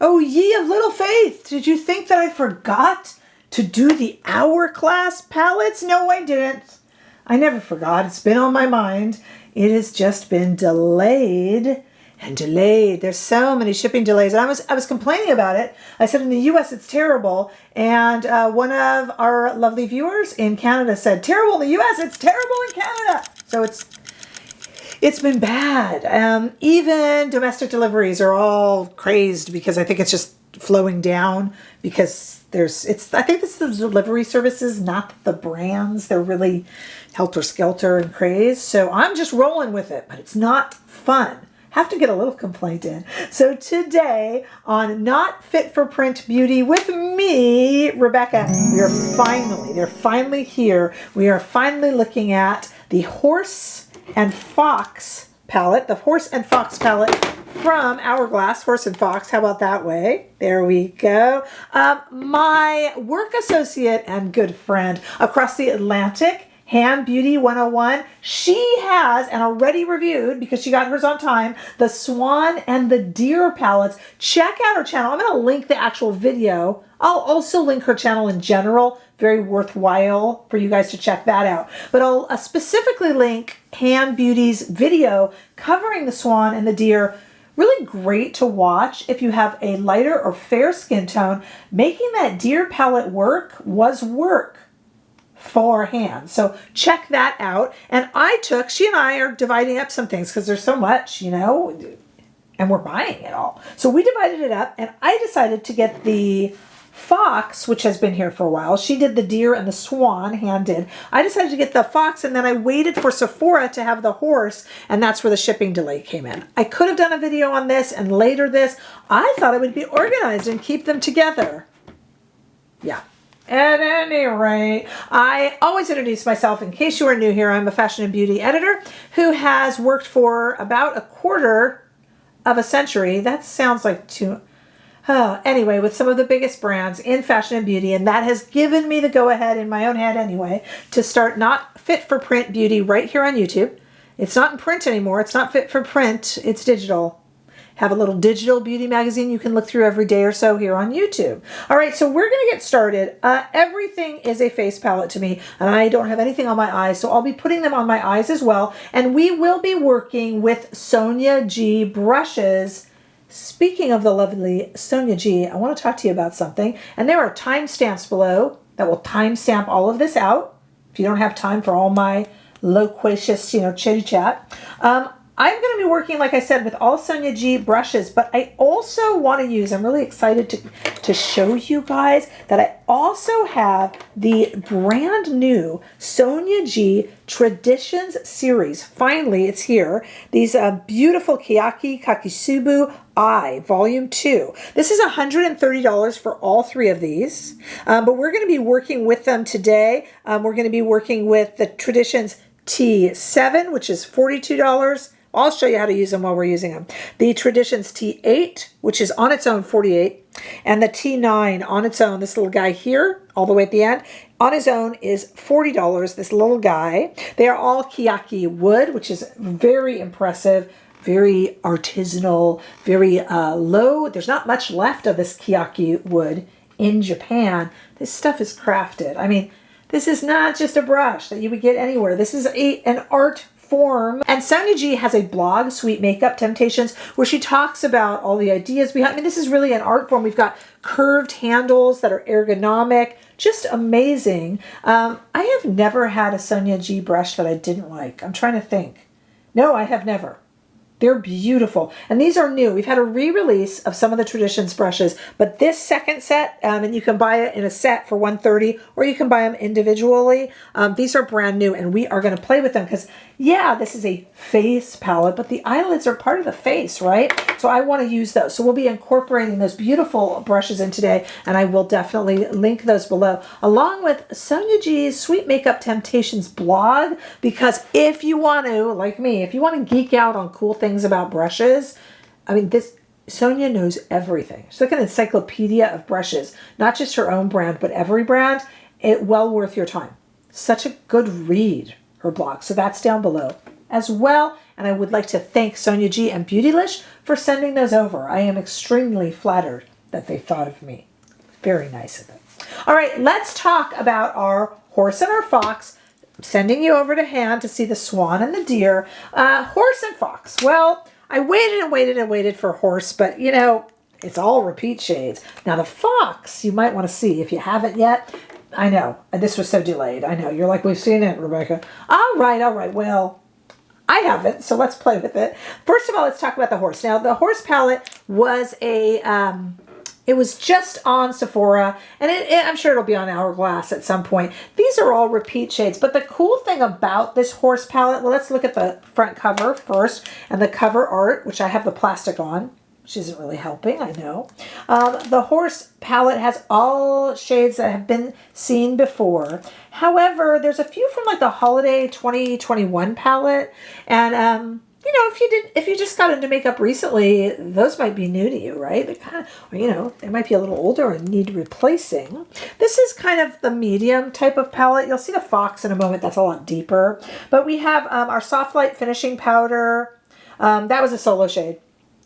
Oh, ye of little faith, did you think that I forgot to do the Hourglass palettes? No, I didn't. I never forgot. It's been on my mind. It has just been delayed and delayed. There's so many shipping delays. I was complaining about it. I said in the US it's terrible, and one of our lovely viewers in Canada said, terrible in the US, it's terrible in Canada. So it's been bad. Even domestic deliveries are all crazed because I think it's just flowing down because I think it's the delivery services, not the brands. They're really helter-skelter and crazed. So I'm just rolling with it, but it's not fun. Have to get a little complaint in. So today on Not Fit for Print Beauty with me, Rebecca, they're finally here. We are finally looking at the Horse and Fox palette, the Horse and Fox palette from Hourglass, Horse and Fox. How about that way? There we go. My work associate and good friend across the Atlantic, Hand Beauty 101, she has, and already reviewed because she got hers on time, the Swan and the Deer palettes. Check out her channel. I'm going to link the actual video. I'll also link her channel in general. Very worthwhile for you guys to check that out. But I'll specifically link Hand Beauty's video covering the Swan and the Deer. Really great to watch if you have a lighter or fair skin tone. Making that Deer palette work was work for Hand. So check that out. And she and I are dividing up some things because there's so much, you know, and we're buying it all. So we divided it up, and I decided to get the Fox, which has been here for a while. She did the Deer and the Swan, Hand did. I decided to get the Fox, and then I waited for Sephora to have the Horse, and that's where the shipping delay came in. I could have done a video on this and later this. I thought I would be organized and keep them together. Yeah. At any rate, I always introduce myself. In case you are new here, I'm a fashion and beauty editor who has worked for about a quarter of a century. That sounds like too... anyway, with some of the biggest brands in fashion and beauty, and that has given me the go-ahead in my own head anyway to start Not Fit for Print Beauty right here on YouTube. It's not in print anymore. It's not fit for print. It's digital. Have a little digital beauty magazine you can look through every day or so here on YouTube. All right, so we're going to get started. Everything is a face palette to me, and I don't have anything on my eyes, so I'll be putting them on my eyes as well. And we will be working with Sonia G brushes. Speaking of the lovely Sonia G, I want to talk to you about something. And there are timestamps below that will timestamp all of this out if you don't have time for all my loquacious, chitty chat. I'm going to be working, like I said, with all Sonia G brushes, but I also want to use, I'm really excited to show you guys that I also have the brand new Sonia G Traditions Series. Finally, it's here. These beautiful Keyaki, Kakishibu Eye, Volume 2. This is $130 for all three of these, but we're going to be working with them today. We're going to be working with the Traditions T7, which is $42. I'll show you how to use them while we're using them. The Traditions T8, which is on its own $48, and the T9 on its own, this little guy here, all the way at the end, on his own is $40, this little guy. They are all Keyaki wood, which is very impressive, very artisanal, very low. There's not much left of this Keyaki wood in Japan. This stuff is crafted. I mean, this is not just a brush that you would get anywhere. This is an art form. And Sonia G has a blog, Sweet Makeup Temptations, where she talks about all the ideas behind. I mean, this is really an art form. We've got curved handles that are ergonomic, just amazing. I have never had a Sonia G brush that I didn't like. I'm trying to think. No, I have never. They're beautiful. And these are new. We've had a re-release of some of the Traditions brushes, but this second set, and you can buy it in a set for $130, or you can buy them individually. These are brand new, and we are going to play with them because, yeah, this is a face palette, but the eyelids are part of the face, right? So I want to use those. So we'll be incorporating those beautiful brushes in today, and I will definitely link those below, along with Sonia G's Sweet Makeup Temptations blog, because if you want to, like me, if you want to geek out on cool things about brushes, I mean, Sonia knows everything. She's like an encyclopedia of brushes, not just her own brand, but every brand. Well worth your time. Such a good read, her blog. So that's down below as well. And I would like to thank Sonia G and Beautylish for sending those over. I am extremely flattered that they thought of me. Very nice of them. All right, let's talk about our horse and our fox. I'm sending you over to hand to see the swan and the deer. Horse and fox. Well, I waited and waited and waited for horse, but you know, it's all repeat shades. Now the fox, you might want to see if you haven't yet. I know, this was so delayed. I know, you're like, we've seen it, Rebecca. All right. Well, I haven't, so let's play with it. First of all, let's talk about the horse. Now, the horse palette was a, it was just on Sephora, and I'm sure it'll be on Hourglass at some point. These are all repeat shades, but the cool thing about this horse palette, well, let's look at the front cover first, and the cover art, which I have the plastic on, which isn't really helping, I know. The horse palette has all shades that have been seen before. However, there's a few from like the Holiday 2021 palette, and you know, if you just got into makeup recently, those might be new to you, right? They kind of, or, you know, they might be a little older and need replacing. This is kind of the medium type of palette. You'll see the fox in a moment. That's a lot deeper. But we have our Soft Light Finishing Powder. That was a solo shade.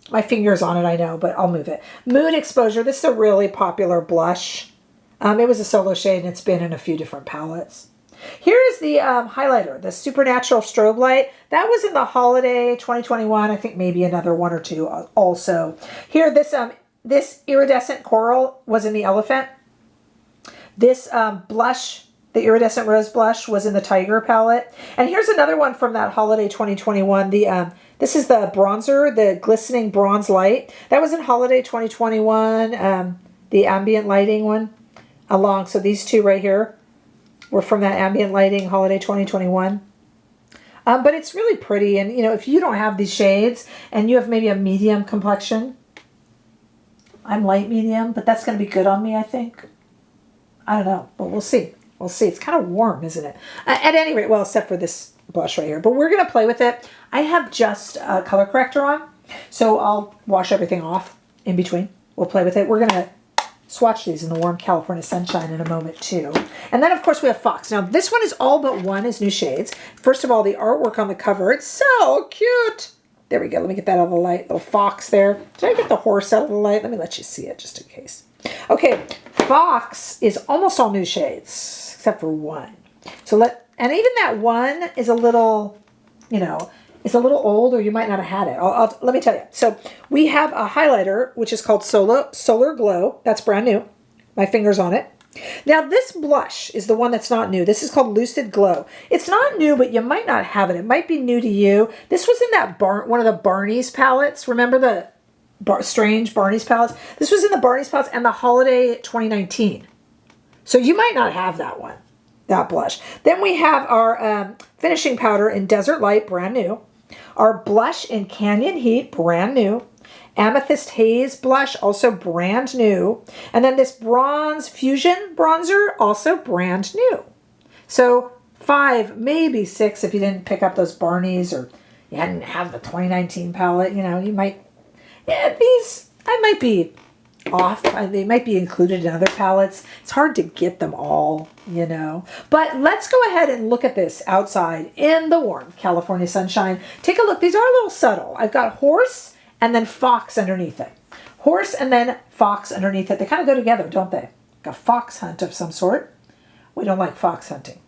My finger's on it, I know, but I'll move it. Mood Exposure. This is a really popular blush. It was a solo shade, and it's been in a few different palettes. Here is the highlighter, the Supernatural Strobe Light. That was in the Holiday 2021. I think maybe another one or two also. Here, this Iridescent Coral was in the Elephant. This blush, the Iridescent Rose Blush, was in the Tiger palette. And here's another one from that Holiday 2021. This is the bronzer, the Glistening Bronze Light. That was in Holiday 2021, the Ambient Lighting one. So these two right here were from that Ambient Lighting Holiday 2021. But it's really pretty. And, you know, if you don't have these shades and you have maybe a medium complexion, I'm light medium, but that's going to be good on me, I think. I don't know, but we'll see. We'll see. It's kind of warm, isn't it? At any rate, well, except for this blush right here. But we're going to play with it. I have just a color corrector on, so I'll wash everything off in between. We'll play with it. We're going to swatch these in the warm California sunshine in a moment too. And then of course we have Fox. Now this one is all but one is new shades. First of all, the artwork on the cover, it's so cute. There we go. Let me get that out of the light. Little fox there. Did I get the horse out of the light? Let me let you see it just in case. Okay, Fox is almost all new shades except for one. And even that one is a little, you know, it's a little old, or you might not have had it. Let me tell you. So we have a highlighter, which is called Solar Glow. That's brand new. My finger's on it. Now, this blush is the one that's not new. This is called Lucid Glow. It's not new, but you might not have it. It might be new to you. This was in that one of the Barney's palettes. Remember the strange Barney's palettes? This was in the Barney's palettes and the Holiday 2019. So you might not have that one, that blush. Then we have our finishing powder in Desert Light, brand new. Our blush in Canyon Heat, brand new. Amethyst Haze blush, also brand new. And then this Bronze Fusion bronzer, also brand new. So 5, maybe 6 if you didn't pick up those Barneys or you hadn't have the 2019 palette. You know, you might, yeah, I might be off. They might be included in other palettes. It's hard to get them all, you know. But let's go ahead and look at this outside in the warm California sunshine. Take a look. These are a little subtle. I've got horse and then fox underneath it. Horse and then fox underneath it. They kind of go together, don't they? Like a fox hunt of some sort. We don't like fox hunting.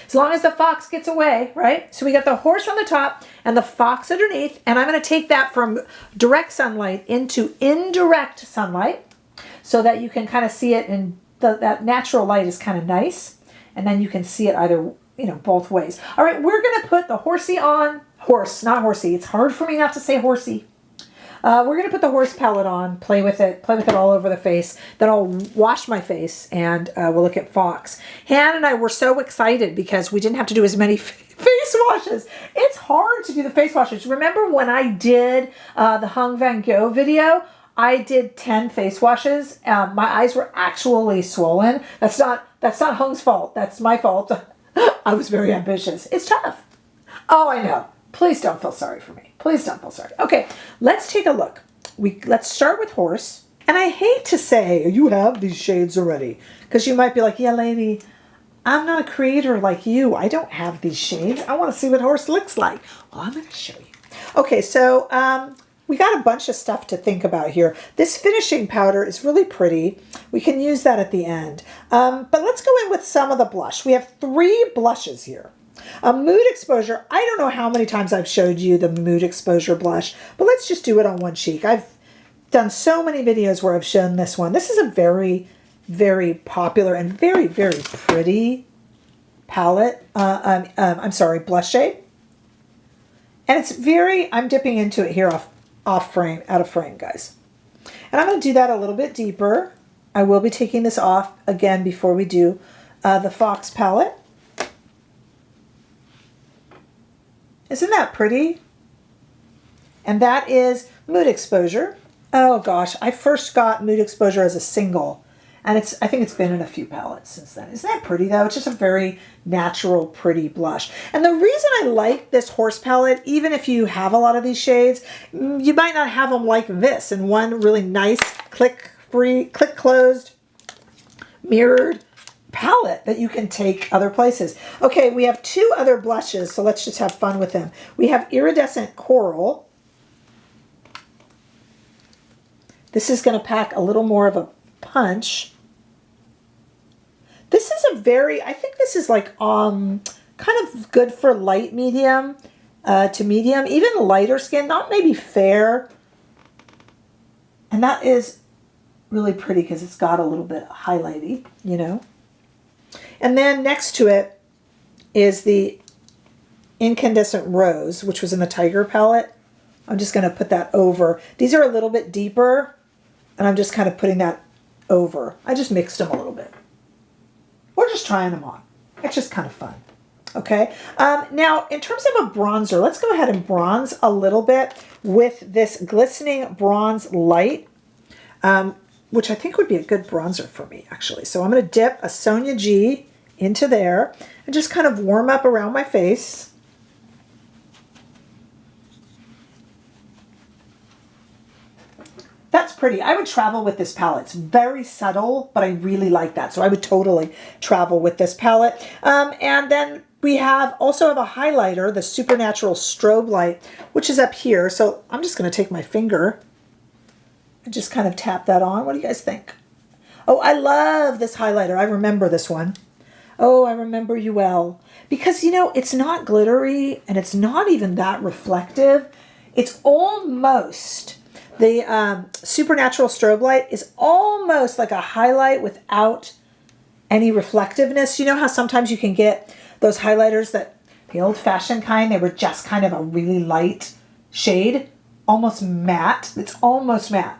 As long as the fox gets away, right? So we got the horse on the top and the fox underneath. And I'm going to take that from direct sunlight into indirect sunlight so that you can kind of see it. And that natural light is kind of nice. And then you can see it either, you know, both ways. All right, we're going to put the horsey on. Horse, not horsey. It's hard for me not to say horsey. We're going to put the horse palette on, play with it all over the face. Then I'll wash my face and we'll look at Fox. Han and I were so excited because we didn't have to do as many face washes. It's hard to do the face washes. Remember when I did the Hung Van Gogh video? I did 10 face washes. My eyes were actually swollen. That's not Hung's fault. That's my fault. I was very ambitious. It's tough. Oh, I know. Please don't feel sorry for me. Please don't feel sorry. Okay, let's take a look. Let's start with horse. And I hate to say, you have these shades already. Because you might be like, yeah, lady, I'm not a creator like you. I don't have these shades. I want to see what horse looks like. Well, I'm going to show you. Okay, so we got a bunch of stuff to think about here. This finishing powder is really pretty. We can use that at the end. But let's go in with some of the blush. We have 3 blushes here. A Mood Exposure. I don't know how many times I've showed you the Mood Exposure blush, but let's just do it on one cheek. I've done so many videos where I've shown this one. This is a very, very popular and very, very pretty palette. I'm sorry, blush shade. And it's very, I'm dipping into it here off frame, out of frame, guys. And I'm going to do that a little bit deeper. I will be taking this off again before we do the Fox palette. Isn't that pretty? And that is Mood Exposure. Oh gosh, I first got Mood Exposure as a single. And I think it's been in a few palettes since then. Isn't that pretty though? It's just a very natural, pretty blush. And the reason I like this horse palette, even if you have a lot of these shades, you might not have them like this in one really nice click-free, click-closed, mirrored palette that you can take other places. Okay, we have 2 other blushes, so let's just have fun with them. We have Iridescent Coral. This is going to pack a little more of a punch. This is a very, I think this is like kind of good for light medium to medium, even lighter skin, not maybe fair. And that is really pretty because it's got a little bit highlighty, you know. And then next to it is the Incandescent Rose, which was in the Tiger palette. I'm just going to put that over. These are a little bit deeper, and I'm just kind of putting that over. I just mixed them a little bit. We're just trying them on. It's just kind of fun. Okay. Now, in terms of a bronzer, let's go ahead and bronze a little bit with this Glistening Bronze Light, which I think would be a good bronzer for me, actually. So I'm going to dip a Sonia G into there and just kind of warm up around my face. That's pretty. I would travel with this palette. It's very subtle, but I really like that. So I would totally travel with this palette. And then we also have a highlighter, the Supernatural Strobe Light, which is up here. So I'm just going to take my finger and just kind of tap that on. What do you guys think? Oh, I love this highlighter. I remember this one. Oh, I remember you well. Because, you know, it's not glittery and it's not even that reflective. It's almost... The Supernatural Strobe Light is almost like a highlight without any reflectiveness. You know how sometimes you can get those highlighters that, the old-fashioned kind, they were just kind of a really light shade, almost matte. It's almost matte.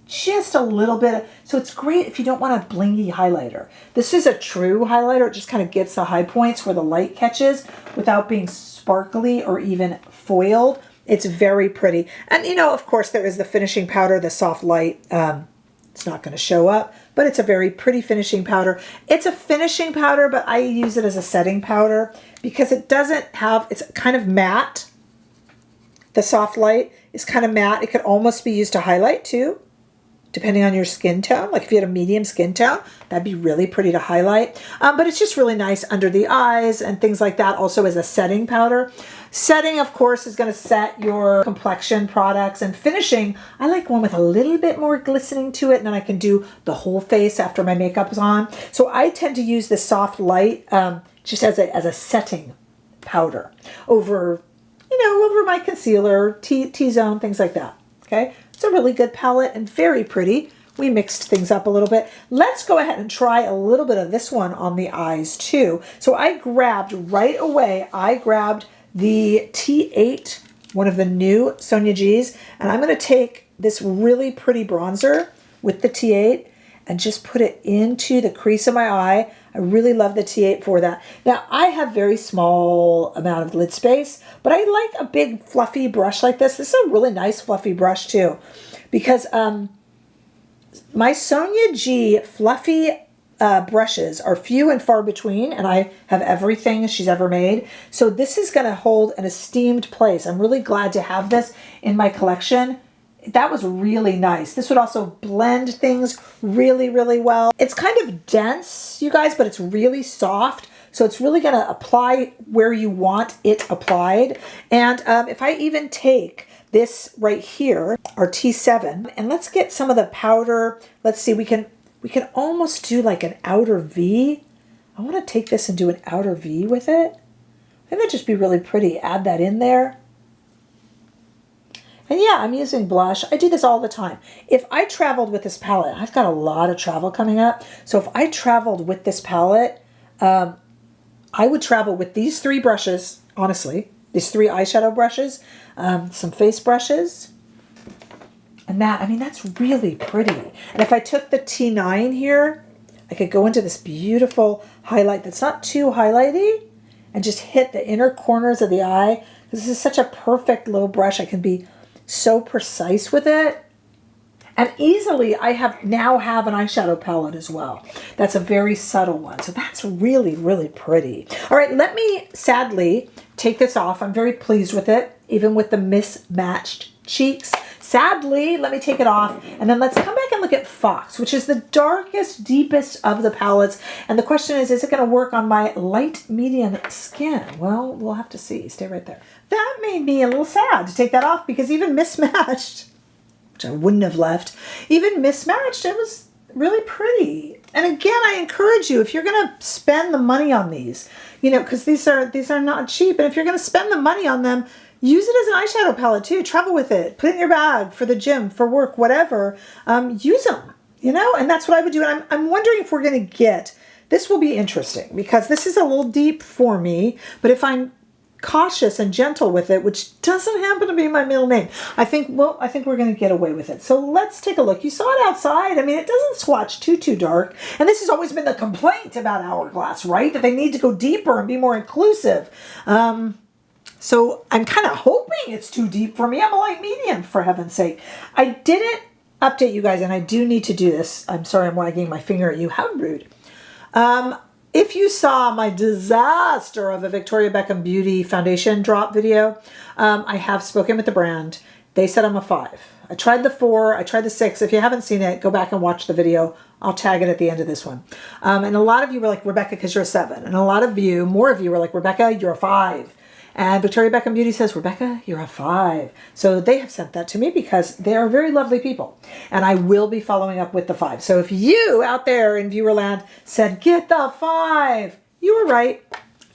Just a little bit. So it's great if you don't want a blingy highlighter. This is a true highlighter. It just kind of gets the high points where the light catches without being sparkly or even foiled. It's very pretty. And, you know, of course, there is the finishing powder, the soft light. It's not going to show up, but it's a very pretty finishing powder. It's a finishing powder, but I use it as a setting powder because it doesn't have, it's kind of matte. The soft light is kind of matte. It could almost be used to highlight too, depending on your skin tone. Like if you had a medium skin tone, that'd be really pretty to highlight. But it's just really nice under the eyes and things like that, also as a setting powder. Setting, of course, is going to set your complexion products. And finishing, I like one with a little bit more glistening to it, and then I can do the whole face after my makeup is on. So I tend to use this soft light just as a setting powder over, you know, over my concealer, T-zone, things like that. Okay, it's a really good palette and very pretty. We mixed things up a little bit. Let's go ahead and try a little bit of this one on the eyes too. So I grabbed right away, the T8, one of the new Sonia G's, and I'm going to take this really pretty bronzer with the T8 and just put it into the crease of my eye. I really love the T8 for that. Now, I have very small amount of lid space, but I like a big fluffy brush like this. This is a really nice fluffy brush too, because my Sonia G fluffy brushes are few and far between, and I have everything she's ever made. So this is going to hold an esteemed place. I'm really glad to have this in my collection. That was really nice. This would also blend things really, really well. It's kind of dense, you guys, but it's really soft. So it's really going to apply where you want it applied. And if I even take this right here, our T7, and let's get some of the powder. Let's see, we can almost do like an outer V. I want to take this and do an outer V with it. I think that'd just be really pretty. Add that in there. And yeah, I'm using blush. I do this all the time. If I traveled with this palette, I've got a lot of travel coming up. So if I traveled with this palette, I would travel with these 3 brushes, honestly. These 3 eyeshadow brushes, some face brushes. And that, I mean, that's really pretty. And if I took the T9 here, I could go into this beautiful highlight that's not too highlighty and just hit the inner corners of the eye. This is such a perfect little brush. I can be so precise with it. And easily I now have an eyeshadow palette as well. That's a very subtle one. So that's really, really pretty. All right, let me sadly take this off. I'm very pleased with it, even with the mismatched cheeks. Sadly, let me take it off, and then let's come back and look at Fox, which is the darkest, deepest of the palettes. And the question is it going to work on my light medium skin? Well, we'll have to see. Stay right there. That made me a little sad to take that off, because even mismatched, which I wouldn't have left, even mismatched, it was really pretty. And again, I encourage you, if you're going to spend the money on these, you know, because these are not cheap, and if you're going to spend the money on them, use it as an eyeshadow palette too. Travel with it. Put it in your bag for the gym, for work, whatever. Use them, you know, and that's what I would do. And I'm wondering if we're going to get, this will be interesting because this is a little deep for me, but if I'm cautious and gentle with it, which doesn't happen to be my middle name, I think we're going to get away with it. So let's take a look. You saw it outside. I mean, it doesn't swatch too dark. And this has always been the complaint about Hourglass, right? That they need to go deeper and be more inclusive. So I'm kind of hoping it's too deep for me. I'm a light medium, for heaven's sake. I didn't update you guys, and I do need to do this. I'm sorry I'm wagging my finger at you. How rude. If you saw my disaster of a Victoria Beckham Beauty foundation drop video, I have spoken with the brand. They said I'm a 5. I tried the 4. I tried the 6. If you haven't seen it, go back and watch the video. I'll tag it at the end of this one. And a lot of you were like, Rebecca, because you're a 7. And a lot of you, more of you were like, Rebecca, you're a 5. And Victoria Beckham Beauty says, Rebecca, you're a 5. So they have sent that to me because they are very lovely people. And I will be following up with the 5. So if you out there in Viewerland said, get the 5, you were right,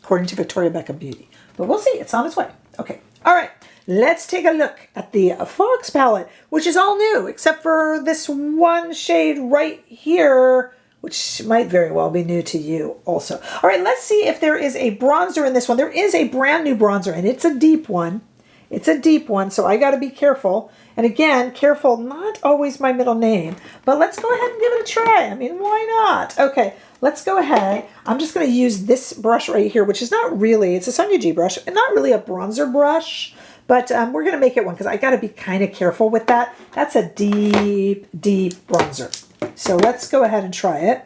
according to Victoria Beckham Beauty. But we'll see. It's on its way. Okay. All right. Let's take a look at the Fox palette, which is all new, except for this one shade right here, which might very well be new to you also. All right, let's see if there is a bronzer in this one. There is a brand new bronzer, and it's a deep one. It's a deep one, so I got to be careful. And again, careful, not always my middle name, but let's go ahead and give it a try. I mean, why not? Okay, let's go ahead. I'm just going to use this brush right here, which is not really, it's a Sonia G brush, and not really a bronzer brush, but we're going to make it one because I got to be kind of careful with that. That's a deep, deep bronzer. So let's go ahead and try it.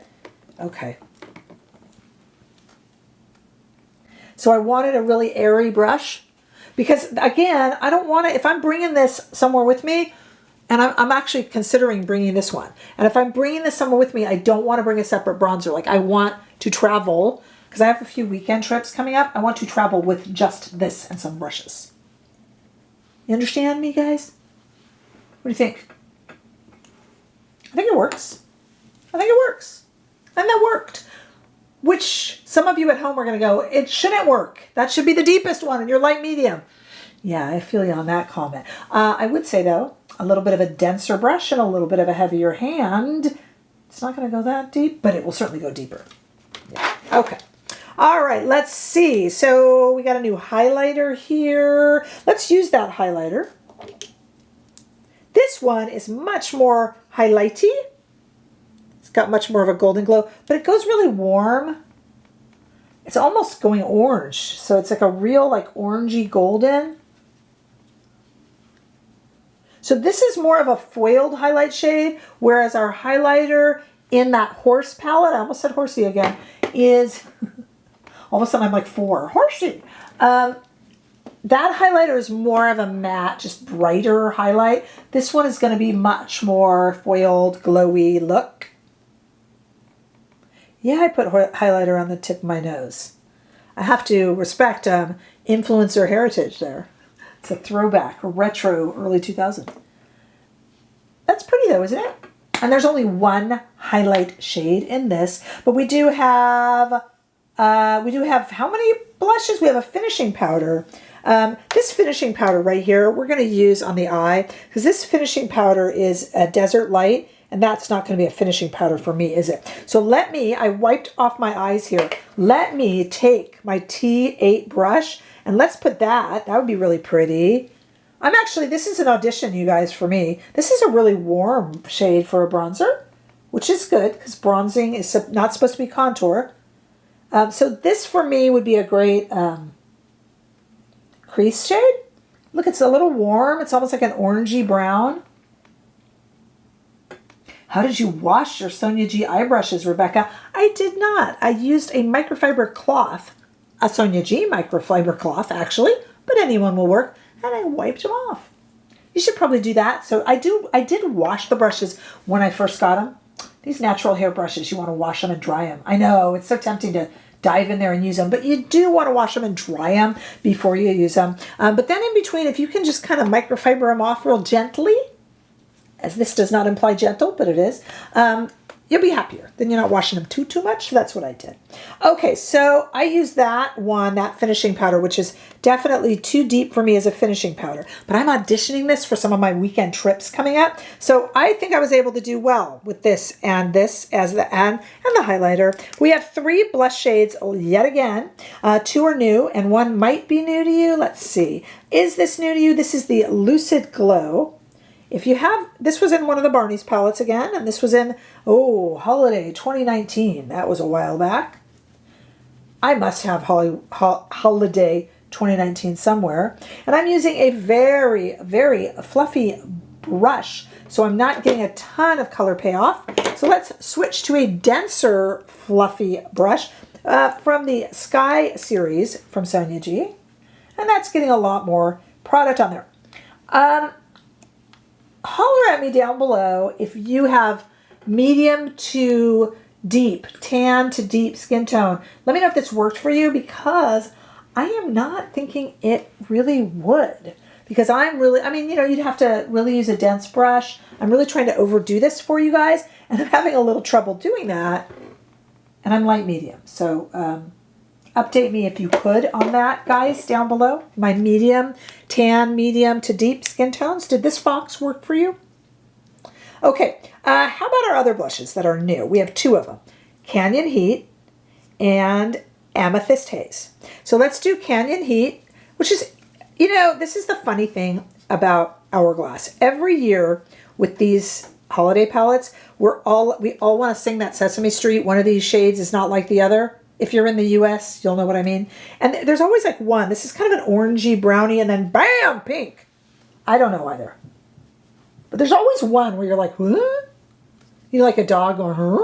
Okay. So I wanted a really airy brush because, again, I don't want to, if I'm bringing this somewhere with me, and I'm actually considering bringing this one. And if I'm bringing this somewhere with me, I don't want to bring a separate bronzer. Like I want to travel, because I have a few weekend trips coming up. I want to travel with just this and some brushes. You understand me, guys? What do you think? I think it works. I think it works. And that worked. Which some of you at home are going to go, it shouldn't work. That should be the deepest one in your light medium. Yeah, I feel you on that comment. I would say, though, a little bit of a denser brush and a little bit of a heavier hand. It's not going to go that deep, but it will certainly go deeper. Yeah. Okay. All right, let's see. So we got a new highlighter here. Let's use that highlighter. This one is much more highlighty. It's got much more of a golden glow, but it goes really warm. It's almost going orange. So it's like a real like orangey golden. So this is more of a foiled highlight shade, whereas our highlighter in that horse palette, I almost said horsey again, is, all of a sudden I'm like 4, horsey. That highlighter is more of a matte, just brighter highlight. This one is going to be much more foiled, glowy look. Yeah, I put highlighter on the tip of my nose. I have to respect influencer heritage there. It's a throwback, a retro, early 2000. That's pretty though, isn't it? And there's only one highlight shade in this, but we do have how many blushes? We have a finishing powder. This finishing powder right here, we're going to use on the eye because this finishing powder is a Desert Light, and that's not going to be a finishing powder for me, is it? So I wiped off my eyes here. Let me take my T8 brush and let's put that would be really pretty. This is an audition, you guys, for me. This is a really warm shade for a bronzer, which is good because bronzing is not supposed to be contour. So this for me would be a great crease shade. Look, it's a little warm. It's almost like an orangey brown. How did you wash your Sonia G eye brushes, Rebecca? I did not. I used a microfiber cloth, a Sonia G microfiber cloth actually, but anyone will work, and I wiped them off. You should probably do that. So I did wash the brushes when I first got them. These natural hair brushes, you want to wash them and dry them. I know, it's so tempting to dive in there and use them, but you do want to wash them and dry them before you use them. But then in between, if you can just kind of microfiber them off real gently, as this does not imply gentle, but it is, you'll be happier. Then you're not washing them too much. So that's what I did. Okay, so I use that finishing powder, which is definitely too deep for me as a finishing powder. But I'm auditioning this for some of my weekend trips coming up. So I think I was able to do well with this as the highlighter. We have 3 blush shades yet again. 2 are new and 1 might be new to you. Let's see. Is this new to you? This is the Lucid Glow. If you have, this was in one of the Barney's palettes again, and this was in, Holiday 2019. That was a while back. I must have Holiday 2019 somewhere. And I'm using a very, very fluffy brush, so I'm not getting a ton of color payoff. So let's switch to a denser, fluffy brush from the Sky series from Sonia G. And that's getting a lot more product on there. Holler at me down below if you have medium to deep, tan to deep skin tone. Let me know if this worked for you, because I am not thinking it really would. Because you'd have to really use a dense brush. I'm really trying to overdo this for you guys, and I'm having a little trouble doing that. And I'm light medium. So update me if you could on that, guys, down below. My medium, tan, medium to deep skin tones. Did this box work for you? Okay, how about our other blushes that are new? We have 2 of them. Canyon Heat and Amethyst Haze. So let's do Canyon Heat, which is, this is the funny thing about Hourglass. Every year with these holiday palettes, we all want to sing that Sesame Street. One of these shades is not like the other. If you're in the US, you'll know what I mean. And there's always like one. This is kind of an orangey brownie, and then bam, pink. I don't know either. But there's always one where you're like, huh? You're like a dog going, huh?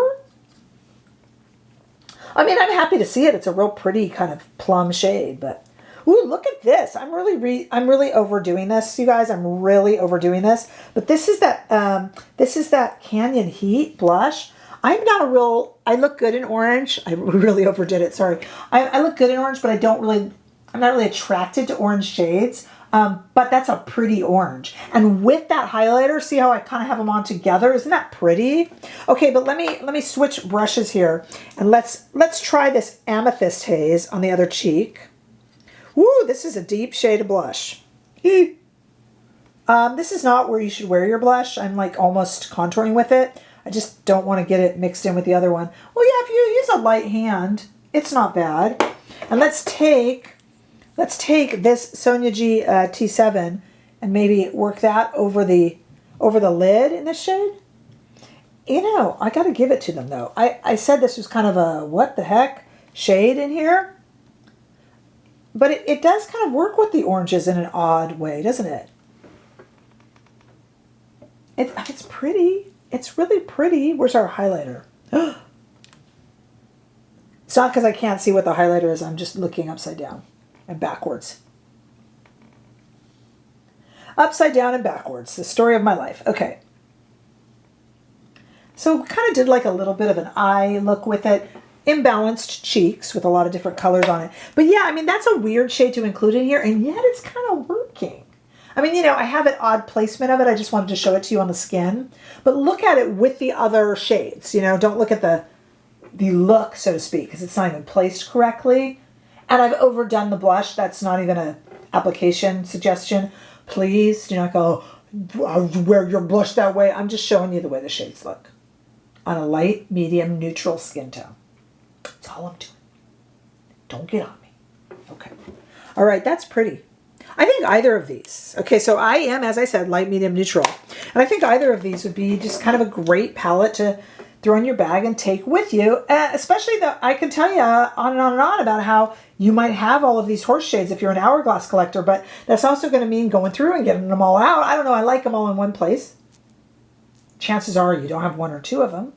I'm happy to see it. It's a real pretty kind of plum shade, but ooh, look at this. I'm really overdoing this, you guys. I'm really overdoing this. But this is that Canyon Heat blush. I look good in orange. I really overdid it, sorry. I look good in orange, but I'm not really attracted to orange shades. But that's a pretty orange. And with that highlighter, see how I kind of have them on together? Isn't that pretty? Okay, but let me switch brushes here, and let's try this Amethyst Haze on the other cheek. Woo, this is a deep shade of blush. This is not where you should wear your blush. I'm like almost contouring with it. I just don't want to get it mixed in with the other one. Well, yeah, if you use a light hand, it's not bad. And let's take this Sonia G T7 and maybe work that over the lid in this shade. I got to give it to them though. I said this was kind of a what the heck shade in here. But it does kind of work with the oranges in an odd way, doesn't it? It's pretty. It's really pretty. Where's our highlighter? It's not because I can't see what the highlighter is. I'm just looking upside down and backwards. Upside down and backwards. The story of my life. Okay. So kind of did like a little bit of an eye look with it. Imbalanced cheeks with a lot of different colors on it. But yeah, that's a weird shade to include in here, and yet it's kind of working. I mean, you know, I have an odd placement of it. I just wanted to show it to you on the skin. But look at it with the other shades. You know, don't look at the look, so to speak, because it's not even placed correctly. And I've overdone the blush. That's not even a application suggestion. Please do not go, wear your blush that way. I'm just showing you the way the shades look on a light, medium, neutral skin tone. That's all I'm doing. Don't get on me. Okay. All right, that's pretty. I think either of these. Okay, so I am, as I said, light, medium, neutral. And I think either of these would be just kind of a great palette to throw in your bag and take with you. Especially that I can tell you on and on and on about how you might have all of these horse shades if you're an hourglass collector, but that's also going to mean going through and getting them all out. I don't know, I like them all in one place. Chances are you don't have one or two of them.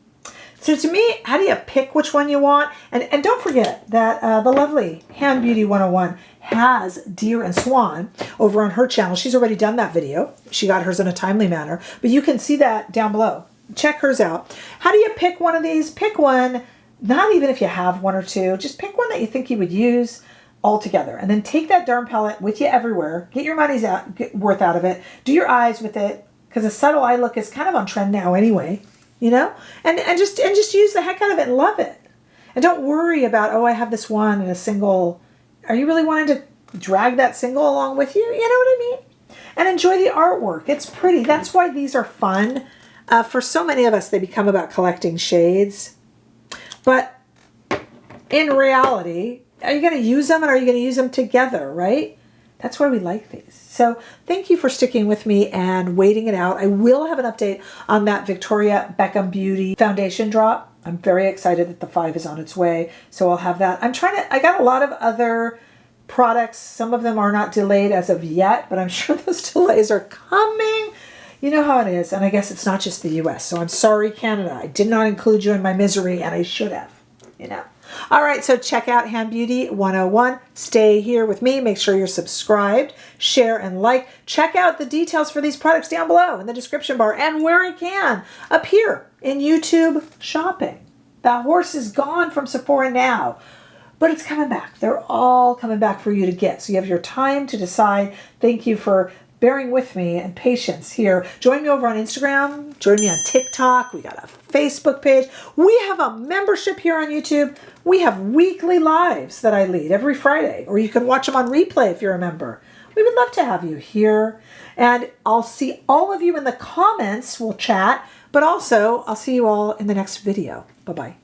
So to me, how do you pick which one you want? And don't forget that the lovely Hand Beauty 101 has Deer and Swan over on her channel. She's already done that video. She got hers in a timely manner, but you can see that down below. Check hers out. How do you pick one of these? Pick one, not even if you have one or two, just pick one that you think you would use all together. And then take that darn palette with you everywhere. Get your money's worth out of it. Do your eyes with it, because a subtle eye look is kind of on trend now anyway. You know, and just use the heck out of it and love it. And don't worry about, oh, I have this one in a single. Are you really wanting to drag that single along with you? You know what I mean? And enjoy the artwork. It's pretty. That's why these are fun. For so many of us, they become about collecting shades. But in reality, are you going to use them and are you going to use them together, right? That's why we like these. So thank you for sticking with me and waiting it out. I will have an update on that Victoria Beckham Beauty foundation drop. I'm very excited that the 5 is on its way. So I'll have that. I got a lot of other products. Some of them are not delayed as of yet, but I'm sure those delays are coming. You know how it is. And I guess it's not just the US. So I'm sorry, Canada. I did not include you in my misery and I should have, you know. All right, so check out Hand Beauty 101. Stay here with me. Make sure you're subscribed, share, and like. Check out the details for these products down below in the description bar and where I can up here in YouTube shopping. That horse is gone from Sephora now, but it's coming back. They're all coming back for you to get. So you have your time to decide. Thank you for bearing with me and patience here. Join me over on Instagram. Join me on TikTok. We got a Facebook page. We have a membership here on YouTube. We have weekly lives that I lead every Friday, or you can watch them on replay if you're a member. We would love to have you here. And I'll see all of you in the comments. We'll chat, but also I'll see you all in the next video. Bye-bye.